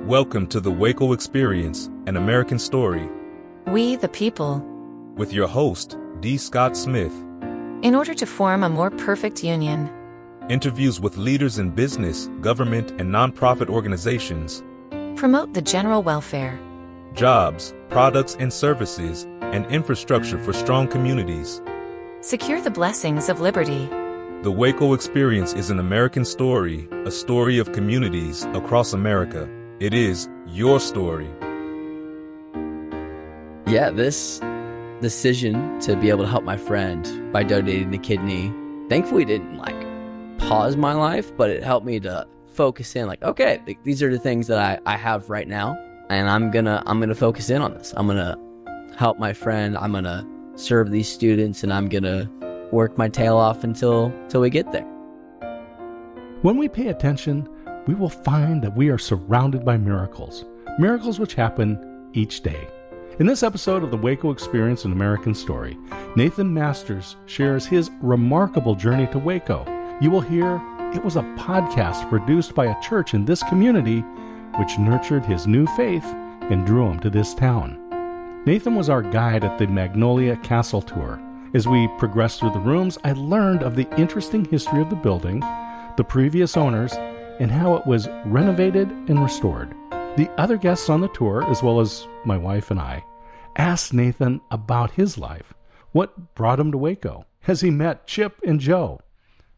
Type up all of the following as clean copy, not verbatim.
Welcome to the WACO Experience, an American story. We, the people. With your host, D. Scott Smith. In order to form a more perfect union. Interviews with leaders in business, government, and nonprofit organizations. Promote the general welfare. Jobs, products and services, and infrastructure for strong communities. Secure the blessings of liberty. The WACO Experience is an American story, a story of communities across America. It is your story. Yeah, this decision to be able to help my friend by donating the kidney, thankfully didn't pause my life, but it helped me to focus in okay, these are the things that I have right now, and I'm gonna focus in on this. I'm gonna help my friend. I'm gonna serve these students, and I'm gonna work my tail off until we get there. When we pay attention, we will find that we are surrounded by miracles which happen each day. In this episode of the WACO Experience, an American story, Nathan Masters shares his remarkable journey to WACO. You will hear it was a podcast produced by a church in this community which nurtured his new faith and drew him to this town. Nathan was our guide at the Magnolia Castle tour. As we progressed through the rooms, I learned of the interesting history of the building, the previous owners, and how it was renovated and restored. The other guests on the tour, as well as my wife and I, asked Nathan about his life. What brought him to WACO? Has he met Chip and Joe?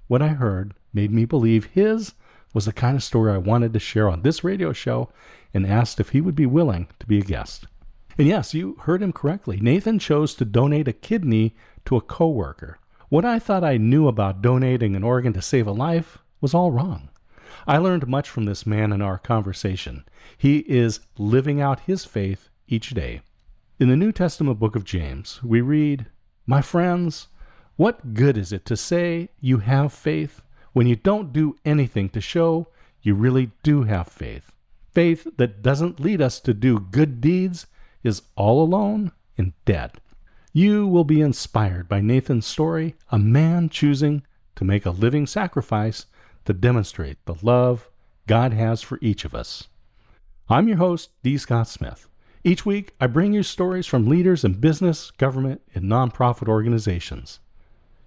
What I heard made me believe his was the kind of story I wanted to share on this radio show, and asked if he would be willing to be a guest. And yes, you heard him correctly. Nathan chose to donate a kidney to a coworker. What I thought I knew about donating an organ to save a life was all wrong. I learned much from this man in our conversation. He is living out his faith each day. In the New Testament book of James, we read, "My friends, what good is it to say you have faith when you don't do anything to show you really do have faith? Faith that doesn't lead us to do good deeds is all alone and dead." You will be inspired by Nathan's story, a man choosing to make a living sacrifice to demonstrate the love God has for each of us. I'm your host, D. Scott Smith. Each week, I bring you stories from leaders in business, government, and nonprofit organizations.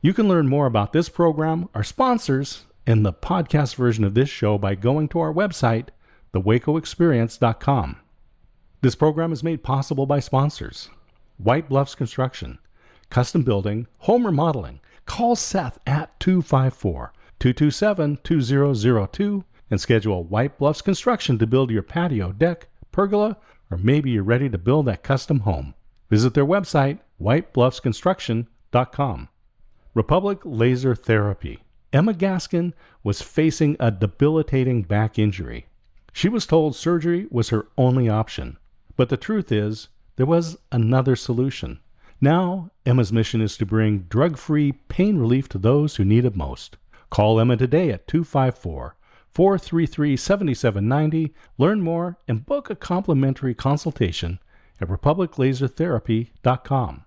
You can learn more about this program, our sponsors, and the podcast version of this show by going to our website, thewacoexperience.com. This program is made possible by sponsors: White Bluffs Construction, Custom Building, Home Remodeling. Call Seth at 254-227-2002 and schedule White Bluffs Construction to build your patio, deck, pergola, or maybe you're ready to build that custom home. Visit their website, whitebluffsconstruction.com. Republic Laser Therapy. Emma Gaskin was facing a debilitating back injury. She was told surgery was her only option, but the truth is, there was another solution. Now, Emma's mission is to bring drug-free pain relief to those who need it most. Call Emma today at 254-433-7790. Learn more and book a complimentary consultation at republiclasertherapy.com.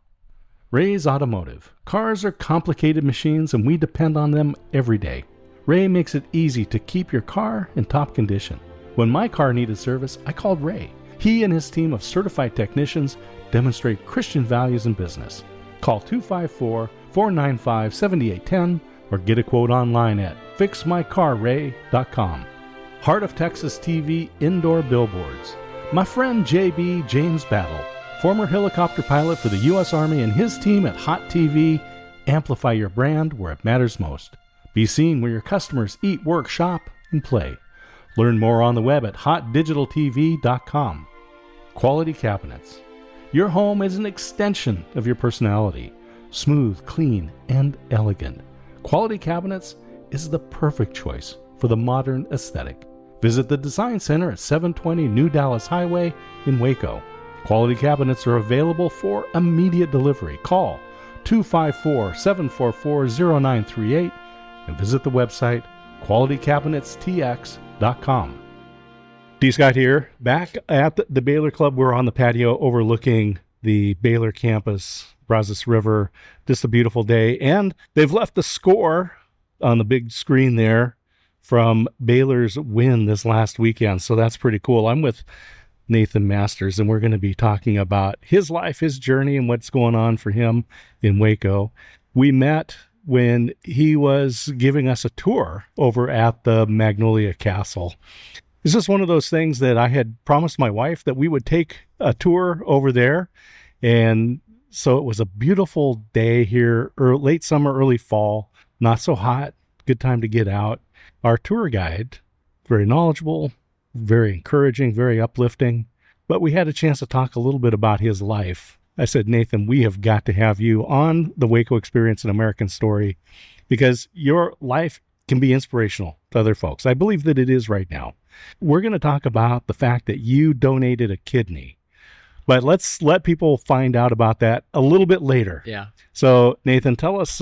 Ray's Automotive. Cars are complicated machines, and we depend on them every day. Ray makes it easy to keep your car in top condition. When my car needed service, I called Ray. He and his team of certified technicians demonstrate Christian values in business. Call 254-495-7810 or get a quote online at fixmycarray.com. Heart of Texas TV Indoor Billboards. My friend JB James Battle, former helicopter pilot for the U.S. Army, and his team at Hot TV amplify your brand where it matters most. Be seen where your customers eat, work, shop, and play. Learn more on the web at hotdigitaltv.com. Quality Cabinets. Your home is an extension of your personality. Smooth, clean, and elegant. Quality Cabinets is the perfect choice for the modern aesthetic. Visit the Design Center at 720 New Dallas Highway in Waco. Quality Cabinets are available for immediate delivery. Call 254-744-0938 and visit the website qualitycabinetstx.com. D. Scott here, back at the Baylor Club. We're on the patio overlooking the Baylor campus, Brazos River. Just a beautiful day. And they've left the score on the big screen there from Baylor's win this last weekend. So that's pretty cool. I'm with Nathan Masters, and we're going to be talking about his life, his journey, and what's going on for him in Waco. We met when he was giving us a tour over at the Magnolia Castle. It's just one of those things that I had promised my wife that we would take a tour over there. And so it was a beautiful day here, late summer, early fall, not so hot, good time to get out. Our tour guide, very knowledgeable, very encouraging, very uplifting, but we had a chance to talk a little bit about his life. I said, Nathan, we have got to have you on the WACO Experience, an American Story, because your life can be inspirational to other folks. I believe that it is right now. We're going to talk about the fact that you donated a kidney, but let's let people find out about that a little bit later. Yeah. So, Nathan, tell us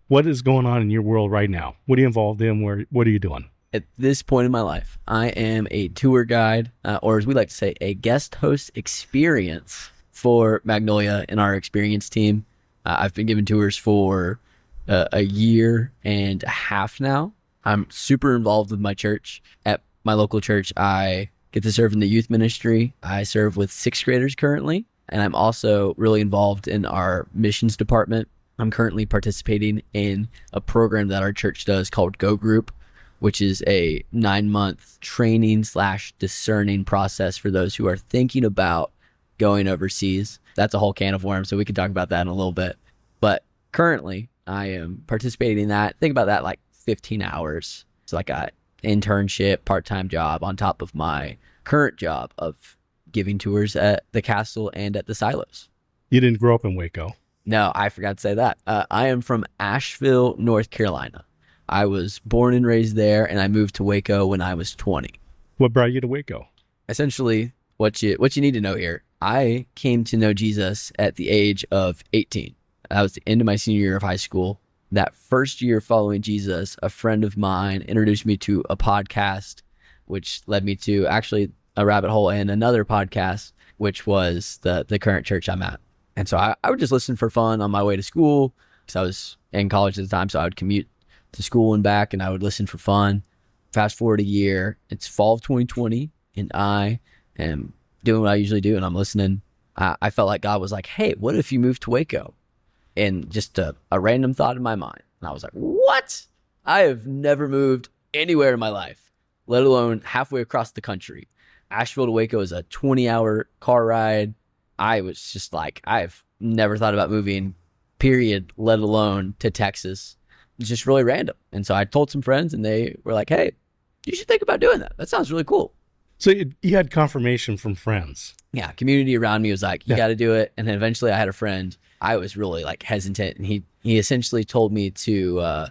what is going on in your world right now. What are you involved in? What are you doing? At this point in my life, I am a tour guide, or as we like to say, a guest host experience for Magnolia and our experience team. I've been giving tours for a year and a half now. I'm super involved with my church. At my local church, I get to serve in the youth ministry. I serve with 6th graders currently, and I'm also really involved in our missions department. I'm currently participating in a program that our church does called Go Group, which is a 9-month training/discerning process for those who are thinking about going overseas. That's a whole can of worms, so we can talk about that in a little bit. But currently, I am participating in that. Think about that like 15 hours. It's like a internship, part-time job on top of my current job of giving tours at the castle and at the silos. You didn't grow up in Waco. No, I forgot to say that. I am from Asheville, North Carolina. I was born and raised there, and I moved to Waco when I was 20. What brought you to Waco? Essentially, what you need to know here, I came to know Jesus at the age of 18. That was the end of my senior year of high school. That first year following Jesus, a friend of mine introduced me to a podcast, which led me to actually a rabbit hole and another podcast, which was the current church I'm at. And so I would just listen for fun on my way to school, because I was in college at the time, so I would commute to school and back, and I would listen for fun. Fast forward a year, it's fall of 2020, and I am doing what I usually do, and I'm listening. I felt like God was like, hey, what if you moved to Waco? And just a random thought in my mind. And I was like, what? I have never moved anywhere in my life, let alone halfway across the country. Asheville to Waco is a 20-hour car ride. I was just like, I've never thought about moving, period, let alone to Texas. It's just really random. And so I told some friends, and they were like, hey, you should think about doing that. That sounds really cool. So you had confirmation from friends. Yeah, community around me was like, you got to do it. And then eventually I had a friend. I was really like hesitant, and he essentially told me to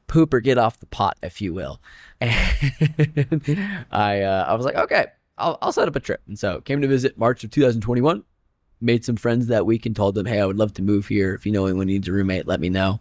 poop or get off the pot, if you will. And I was like, okay, I'll set up a trip. And so came to visit March of 2021, made some friends that week and told them, hey, I would love to move here. If you know anyone needs a roommate, let me know.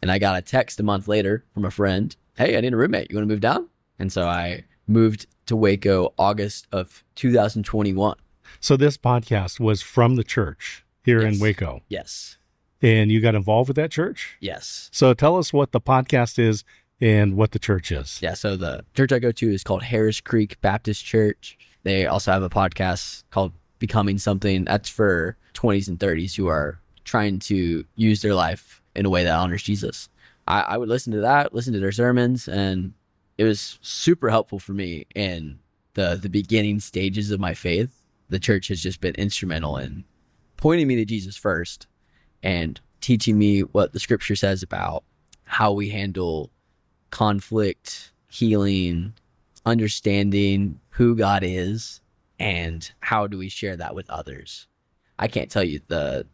And I got a text a month later from a friend, hey, I need a roommate. You want to move down? And so I moved to Waco August of 2021. So this podcast was from the church here in Waco. Yes. And you got involved with that church? Yes. So tell us what the podcast is and what the church is. Yeah, so the church I go to is called Harris Creek Baptist Church. They also have a podcast called Becoming Something. That's for 20s and 30s who are trying to use their life in a way that honors Jesus. I would listen to that, listen to their sermons, and it was super helpful for me in the beginning stages of my faith. The church has just been instrumental in pointing me to Jesus first and teaching me what the scripture says about how we handle conflict, healing, understanding who God is, and how do we share that with others. I can't tell you the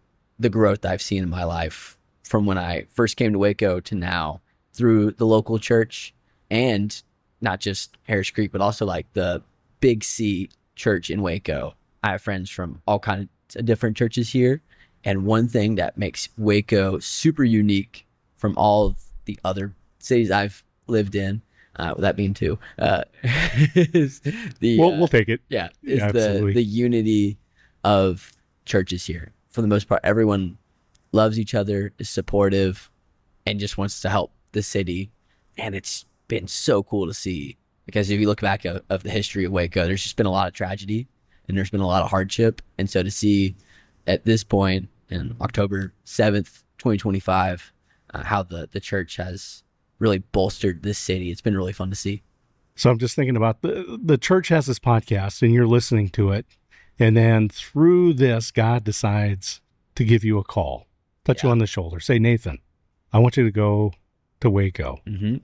growth I've seen in my life from when I first came to Waco to now through the local church, and not just Harris Creek, but also like the Big C church in Waco. I have friends from all kinds of different churches here. And one thing that makes Waco super unique from all of the other cities I've lived in, that being two, is the... We'll take it. Yeah, is absolutely. the unity of churches here. For the most part, everyone loves each other, is supportive, and just wants to help the city. And it's been so cool to see, because if you look back of the history of Waco, there's just been a lot of tragedy and there's been a lot of hardship. And so to see at this point in October 7th, 2025, how the church has really bolstered this city, it's been really fun to see. So I'm just thinking about the church has this podcast and you're listening to it. And then through this, God decides to give you a call, touch you on the shoulder, say, Nathan, I want you to go to Waco. Mm-hmm.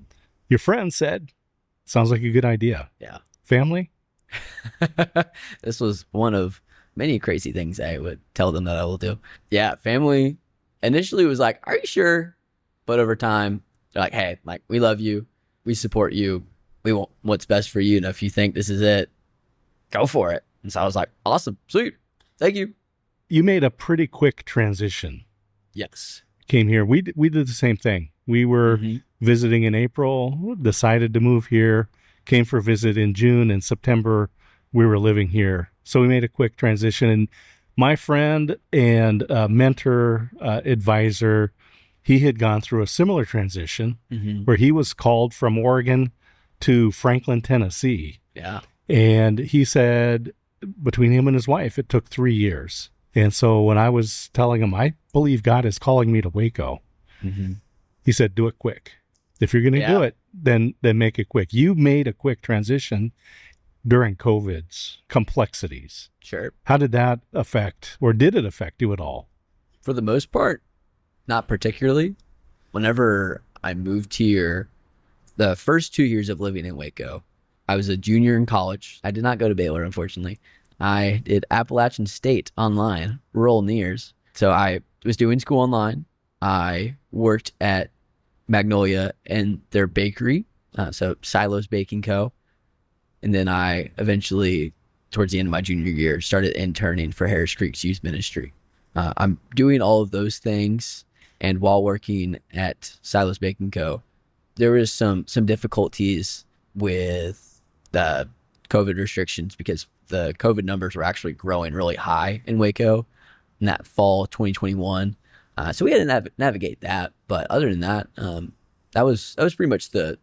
Your friend said, sounds like a good idea. Yeah. Family? This was one of many crazy things I would tell them that I will do. Yeah, family initially was like, are you sure? But over time, they're like, hey, like, we love you. We support you. We want what's best for you. And if you think this is it, go for it. And so I was like, awesome, sweet. Thank you. You made a pretty quick transition. Yes. Came here. We did the same thing. We were visiting in April, decided to move here, came for a visit in June. In September, we were living here. So we made a quick transition. And my friend and mentor, advisor, he had gone through a similar transition where he was called from Oregon to Franklin, Tennessee. Yeah. And he said between him and his wife, it took 3 years. And so when I was telling him, I believe God is calling me to Waco, he said, do it quick. If you're going to do it, then make it quick. You made a quick transition during COVID's complexities. Sure. How did that affect, or did it affect you at all? For the most part, not particularly. Whenever I moved here, the first 2 years of living in Waco, I was a junior in college. I did not go to Baylor, unfortunately. I did Appalachian State online, rural nears. So I was doing school online. I worked at Magnolia and their bakery, so Silos Baking Co. And then I eventually, towards the end of my junior year, started interning for Harris Creek's youth ministry. I'm doing all of those things. And while working at Silos Baking Co., there was some difficulties with the COVID restrictions because the COVID numbers were actually growing really high in Waco in that fall 2021. So we had to navigate that. But other than that, that was pretty much the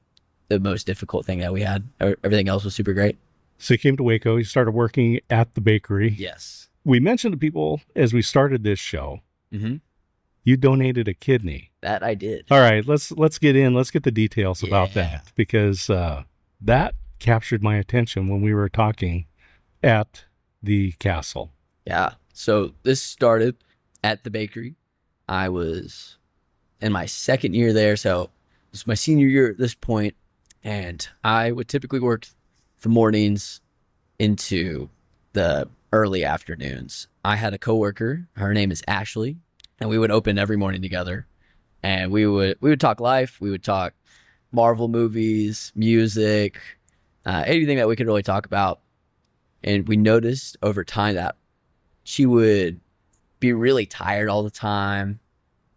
most difficult thing that we had. Everything else was super great. So you came to Waco, you started working at the bakery. Yes. We mentioned to people as we started this show, you donated a kidney. That I did. All right, let's get the details about that, because that captured my attention when we were talking at the castle. Yeah. So this started at the bakery. I was in my second year there, so this was my senior year at this point, and I would typically work from mornings into the early afternoons. I had a coworker, her name is Ashley, and we would open every morning together, and we would talk life, we would talk Marvel movies, music, anything that we could really talk about. And we noticed over time that she would be really tired all the time.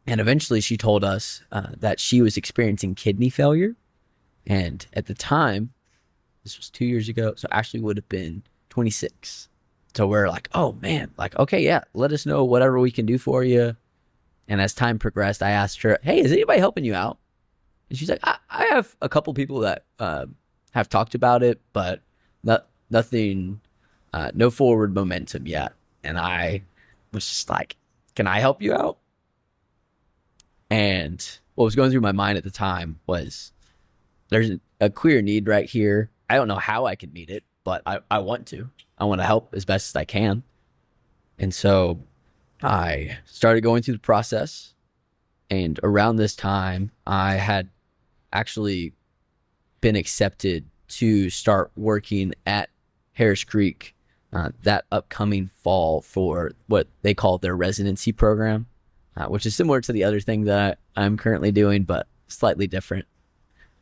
And eventually she told us that she was experiencing kidney failure. And at the time, this was 2 years ago, so Ashley would have been 26. So we're like, oh man, like, okay, yeah, let us know whatever we can do for you. And as time progressed, I asked her, hey, is anybody helping you out? And she's like, I have a couple people that have talked about it, but nothing, no forward momentum yet. And I was just like, can I help you out? And what was going through my mind at the time was, there's a clear need right here. I don't know how I can meet it, but I want to. I want to help as best as I can. And so I started going through the process. And around this time, I had actually been accepted to start working at Harris Creek that upcoming fall for what they call their residency program, which is similar to the other thing that I'm currently doing, but slightly different.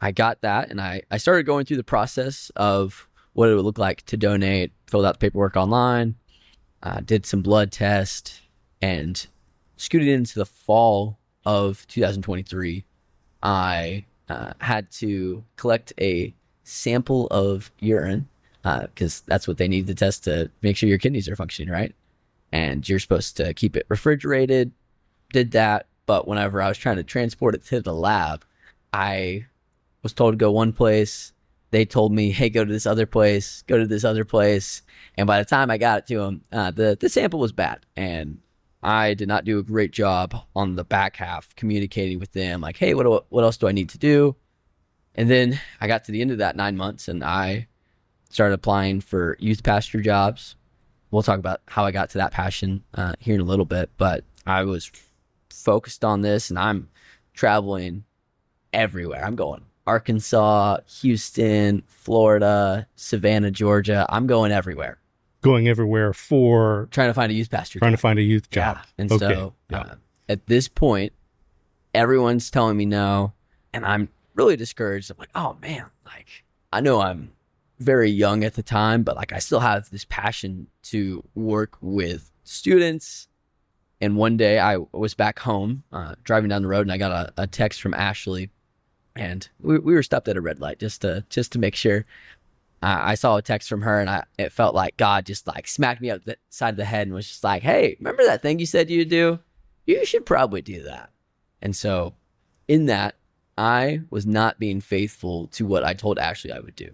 I got that, and I started going through the process of what it would look like to donate, filled out the paperwork online, did some blood tests, and scooted into the fall of 2023. I had to collect a sample of urine because that's what they need to test to make sure your kidneys are functioning right. And you're supposed to keep it refrigerated. Did that, but whenever I was trying to transport it to the lab, I was told to go one place. They told me, hey, go to this other place, go to this other place. And by the time I got it to them, the sample was bad. And I did not do a great job on the back half communicating with them, like, hey, what else do I need to do? And then I got to the end of that 9 months and I started applying for youth pastor jobs. We'll talk about how I got to that passion here in a little bit, but I was focused on this and I'm traveling everywhere. I'm going Arkansas, Houston, Florida, Savannah, Georgia. I'm going everywhere. Going everywhere for trying to find a youth pastor trying job. to find a youth job. Yeah. And so at this point, everyone's telling me no, and I'm really discouraged. I'm like, oh man, like I know I'm very young at the time, but like I still have this passion to work with students. And one day I was back home driving down the road and I got a text from Ashley, and we were stopped at a red light just to make sure. I saw a text from her and it felt like God just like smacked me up the side of the head and was just like, hey, remember that thing you said you'd do? You should probably do that. And so in that, I was not being faithful to what I told Ashley I would do,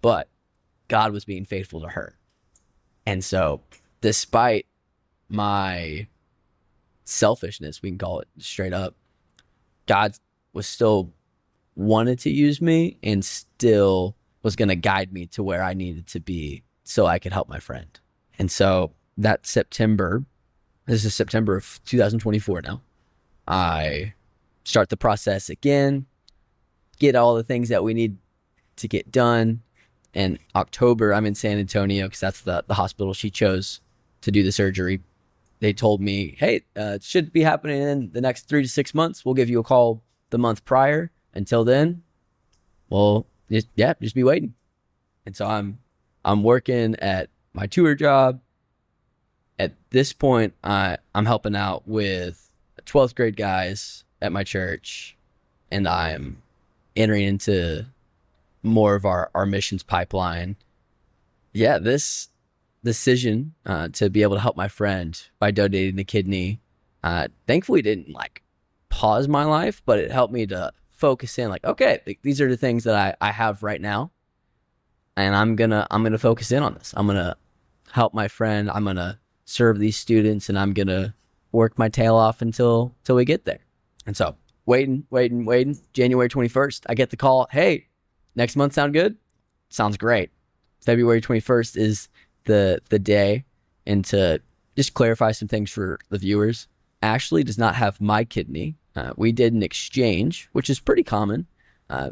but God was being faithful to her. And so despite my selfishness, we can call it straight up, God was still wanted to use me and still was going to guide me to where I needed to be so I could help my friend. And so that September, this is September of 2024 now, I start the process again, get all the things that we need to get done. In October, I'm in San Antonio because that's the hospital she chose to do the surgery. They told me, hey, it should be happening in the next 3 to 6 months. We'll give you a call the month prior. Until then, well, just be waiting. And so I'm working at my tour job. At this point, I'm helping out with 12th grade guys at my church, and I'm entering into more of our missions pipeline. Yeah, this decision to be able to help my friend by donating the kidney, thankfully didn't like pause my life, but it helped me to focus in like, okay, these are the things that I have right now, and I'm gonna focus in on this. I'm gonna help my friend. I'm gonna serve these students, and I'm gonna work my tail off until we get there. And so waiting. January 21st, I get the call. Hey, next month sound good? Sounds great. February 21st is the day. And to just clarify some things for the viewers, Ashley does not have my kidney. We did an exchange, which is pretty common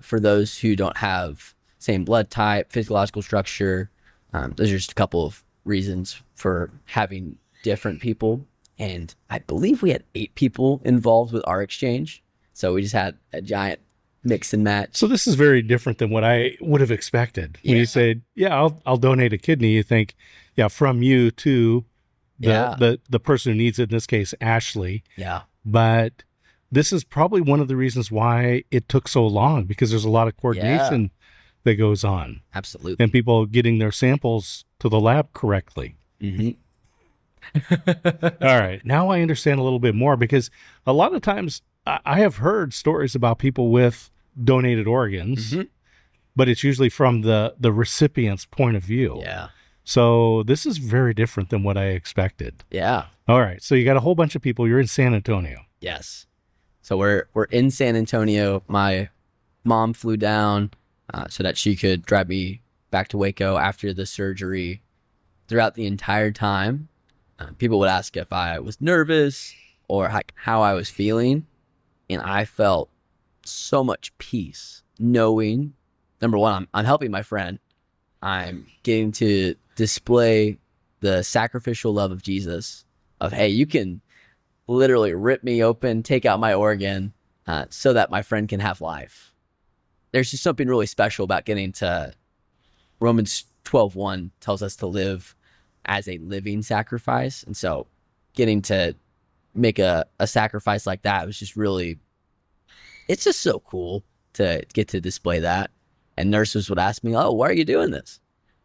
for those who don't have same blood type, physiological structure. Those are just a couple of reasons for having different people. And I believe we had 8 people involved with our exchange. So we just had a giant mix and match. So this is very different than what I would have expected. When you say, I'll donate a kidney, you think, from you to the person who needs it, in this case, Ashley. Yeah. But this is probably one of the reasons why it took so long, because there's a lot of coordination that goes on. Absolutely. And people getting their samples to the lab correctly. Mm-hmm. All right. Now I understand a little bit more, because a lot of times I have heard stories about people with donated organs, but it's usually from the recipient's point of view. Yeah. So this is very different than what I expected. Yeah. All right. So you got a whole bunch of people. You're in San Antonio. Yes. So we're in San Antonio. My mom flew down so that she could drive me back to Waco after the surgery. Throughout the entire time, people would ask if I was nervous or how I was feeling. And I felt so much peace knowing, number one, I'm helping my friend. I'm getting to display the sacrificial love of Jesus of, hey, you can literally rip me open, take out my organ so that my friend can have life. There's just something really special about getting to Romans 12:1 tells us to live as a living sacrifice. And so getting to make a sacrifice like that was just really, it's just so cool to get to display that. And nurses would ask me, oh, why are you doing this?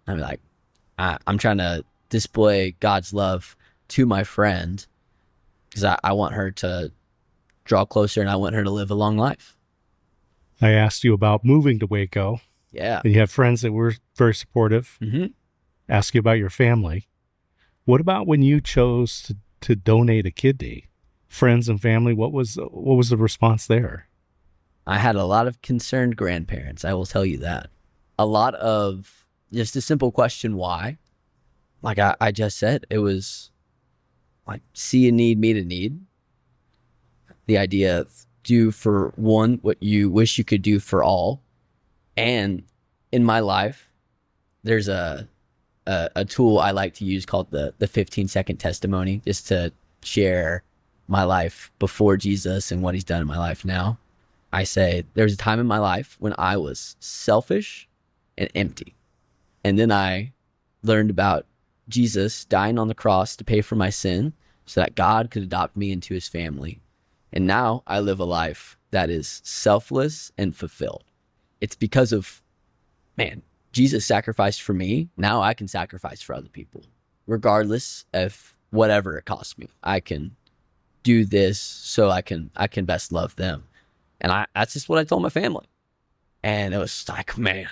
I'm like, I'm trying to display God's love to my friend because I want her to draw closer and I want her to live a long life. I asked you about moving to Waco. Yeah. And you have friends that were very supportive. Mm-hmm. Ask you about your family. What about when you chose to donate a kidney? Friends and family, what was the response there? I had a lot of concerned grandparents, I will tell you that. A lot of just a simple question, why? Like I just said, it was like see a need, meet a need. The idea of do for one what you wish you could do for all. And in my life, there's a tool I like to use called the 15-second testimony, just to share my life before Jesus and what he's done in my life now. I say there's a time in my life when I was selfish and empty. And then I learned about Jesus dying on the cross to pay for my sin so that God could adopt me into his family. And now I live a life that is selfless and fulfilled. It's because of, Jesus sacrificed for me. Now I can sacrifice for other people, regardless of whatever it costs me. I can do this so I can best love them. And that's just what I told my family. And it was like, man,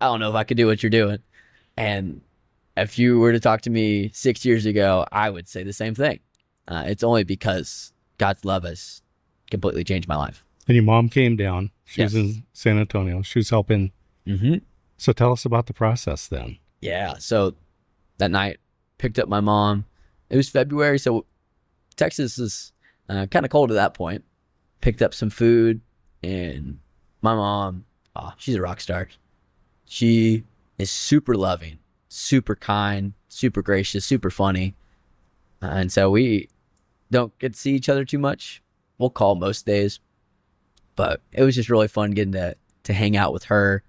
I don't know if I could do what you're doing. And if you were to talk to me 6 years ago, I would say the same thing. It's only because God's love has completely changed my life. And your mom came down. She was Yes. in San Antonio. She was helping. Mm-hmm. So tell us about the process then. Yeah. So that night, picked up my mom. It was February, so Texas is kind of cold at that point. Picked up some food, and my mom, she's a rock star. She is super loving, super kind, super gracious, super funny. And so we don't get to see each other too much. We'll call most days. But it was just really fun getting to hang out with her.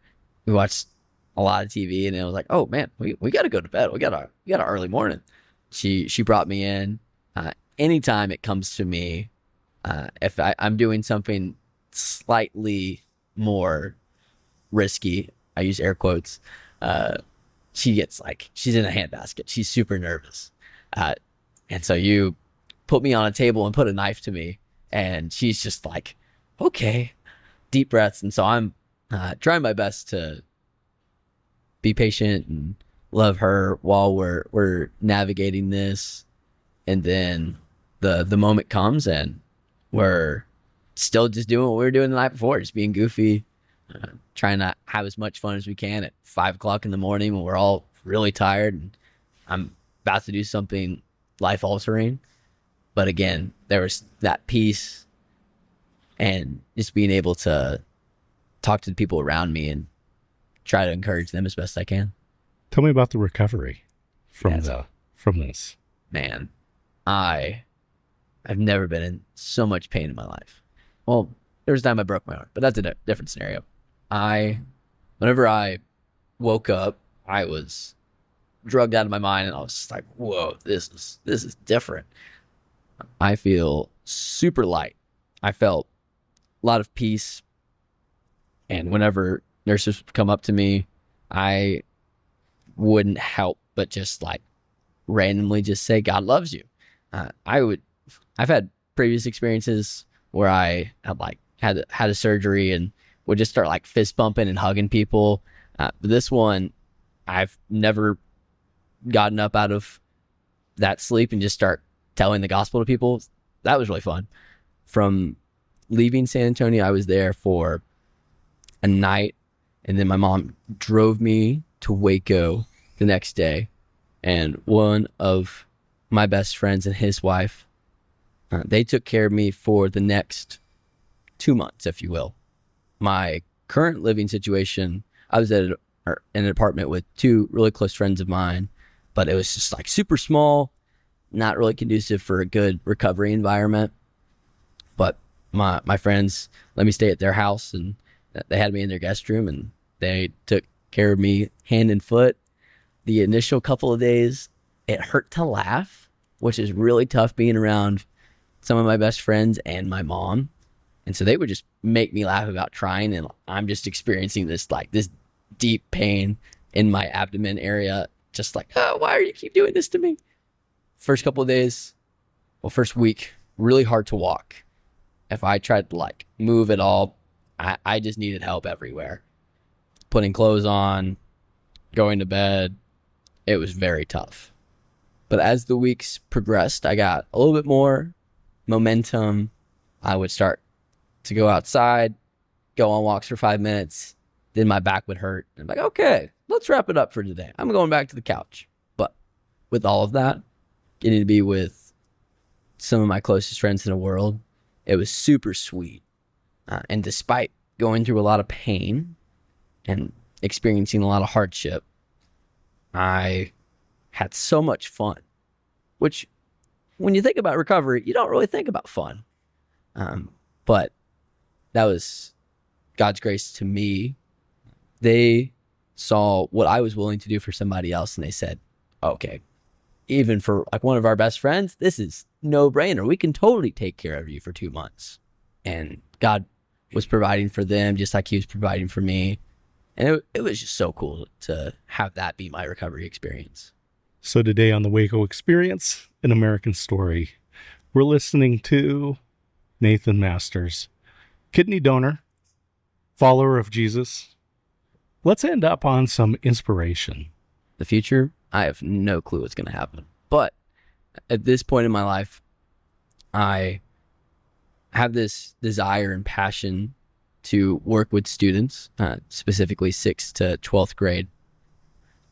We watched a lot of TV, and it was like, oh man, we got to go to bed. We got our early morning. She brought me in. Anytime it comes to me, if I'm doing something slightly more risky, I use air quotes, she gets she's in a handbasket. She's super nervous. And so you put me on a table and put a knife to me, and she's just like, okay, deep breaths. And so I'm trying my best to be patient and love her while we're navigating this. And then the moment comes, and we're still just doing what we were doing the night before, just being goofy, trying to have as much fun as we can at 5 o'clock in the morning when we're all really tired and I'm about to do something life altering. But again, there was that peace and just being able to talk to the people around me and try to encourage them as best I can. Tell me about the recovery from Yes. from this. Man, I've never been in so much pain in my life. Well, there was a time I broke my arm, but that's a different scenario. Whenever I woke up, I was drugged out of my mind, and I was just like, whoa, this is different. I feel super light. I felt a lot of peace. And whenever nurses would come up to me, I wouldn't help but just randomly just say, God loves you. I've had previous experiences where I had a surgery and would just start fist bumping and hugging people. But this one, I've never gotten up out of that sleep and just start telling the gospel to people. That was really fun. From leaving San Antonio, I was there for a night, and then my mom drove me to Waco the next day. And one of my best friends and his wife, they took care of me for the next 2 months, if you will. My current living situation, I was at an apartment with 2 really close friends of mine, but it was just super small, not really conducive for a good recovery environment. But my friends let me stay at their house, and they had me in their guest room, and they took care of me hand and foot. The initial couple of days, it hurt to laugh, which is really tough being around some of my best friends and my mom. And so they would just make me laugh about trying, and I'm just experiencing this this deep pain in my abdomen area, just oh, why are you keep doing this to me? First couple of days, first week, really hard to walk. If I tried to move at all, I just needed help everywhere. Putting clothes on, going to bed, it was very tough. But as the weeks progressed, I got a little bit more momentum. I would start to go outside, go on walks for 5 minutes, then my back would hurt. I'm like, okay, let's wrap it up for today. I'm going back to the couch. But with all of that, getting to be with some of my closest friends in the world, it was super sweet. And despite going through a lot of pain and experiencing a lot of hardship, I had so much fun, which when you think about recovery, you don't really think about fun. But that was God's grace to me. They saw what I was willing to do for somebody else, and they said, okay, even for like one of our best friends, this is no brainer. We can totally take care of you for 2 months. And God was providing for them just like he was providing for me. And it was just so cool to have that be my recovery experience. So today on the WACO Experience, an American Story, we're listening to Nathan Masters, kidney donor, follower of Jesus. Let's end up on some inspiration. The future, I have no clue what's going to happen. But at this point in my life, I have this desire and passion to work with students, specifically 6th to 12th grade.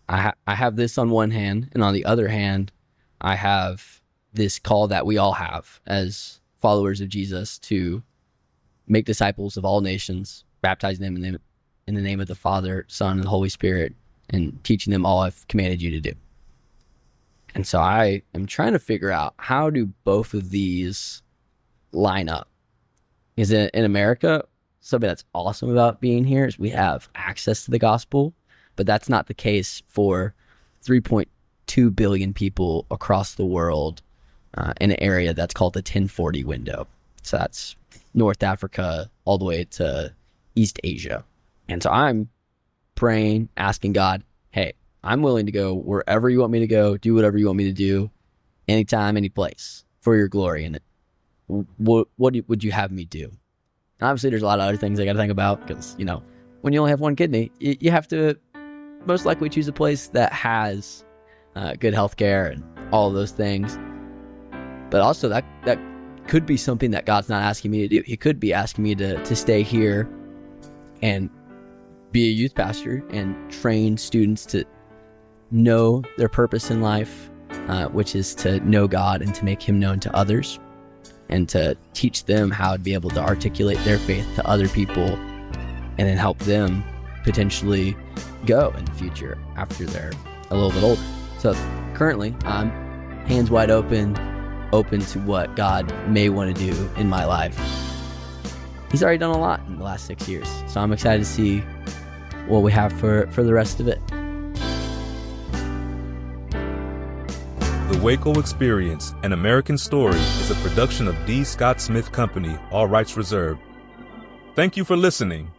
I have this on one hand, and on the other hand, I have this call that we all have as followers of Jesus to make disciples of all nations, baptizing them in the name of the Father, Son, and Holy Spirit, and teaching them all I've commanded you to do. And so I am trying to figure out, how do both of these line up? Is it in America? Something that's awesome about being here is we have access to the gospel, but that's not the case for 3.2 billion people across the world in an area that's called the 1040 window. So that's North Africa all the way to East Asia. And so I'm praying, asking God, hey, I'm willing to go wherever you want me to go, do whatever you want me to do, anytime, any place, for your glory. And what would you have me do? And obviously, there's a lot of other things I got to think about because, when you only have one kidney, you have to most likely choose a place that has good health care and all of those things. But also, that could be something that God's not asking me to do. He could be asking me to stay here and be a youth pastor and train students to know their purpose in life, which is to know God and to make him known to others, and to teach them how to be able to articulate their faith to other people, and then help them potentially go in the future after they're a little bit older. So currently, I'm hands wide open to what God may want to do in my life. He's already done a lot in the last 6 years, so I'm excited to see what we have for the rest of it. The WACO Experience, an American Story, is a production of D. Scott Smith Company, all rights reserved. Thank you for listening.